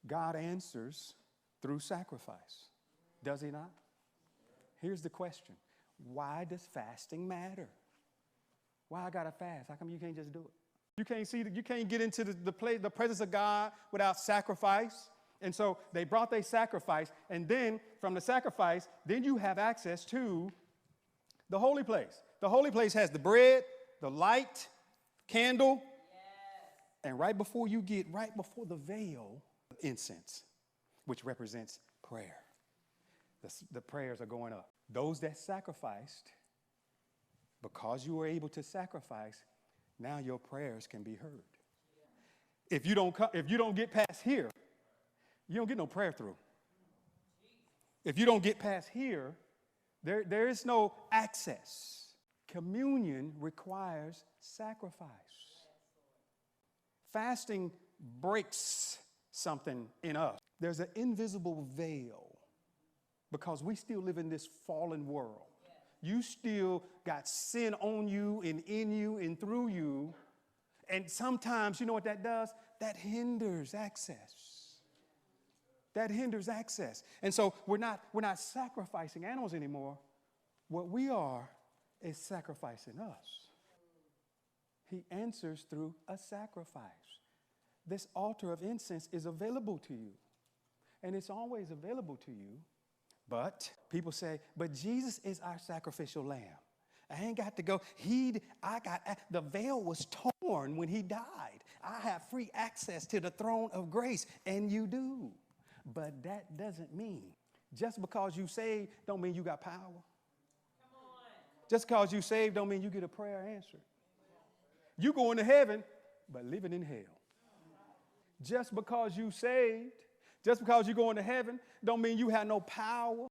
God answers through sacrifice. Does he not? Here's the question. Why does fasting matter? Why I gotta fast? How come you can't just do it? You can't get into the presence of God without sacrifice. And so they brought their sacrifice, and then from the sacrifice, then you have access to the holy place. The holy place has the bread, the light, candle, and right before the veil, incense, which represents prayer. The prayers are going up. Those that sacrificed, because you were able to sacrifice, now your prayers can be heard. If you don't get past here, you don't get no prayer through. If you don't get past here, there is no access. Communion requires sacrifice. Fasting breaks something in us. There's an invisible veil because we still live in this fallen world. You still got sin on you and in you and through you. And sometimes, you know what that does? That hinders access. That hinders access. And so we're not sacrificing animals anymore. What we are is sacrificing us. He answers through a sacrifice. This altar of incense is available to you. And it's always available to you. But people say, but Jesus is our sacrificial lamb. I ain't got to go. The veil was torn when he died. I have free access to the throne of grace, and you do. But that doesn't mean, just because you saved don't mean you got power. Just because you saved don't mean you get a prayer answered. You going to heaven, but living in hell. Just because you saved, just because you're going to heaven don't mean you have no power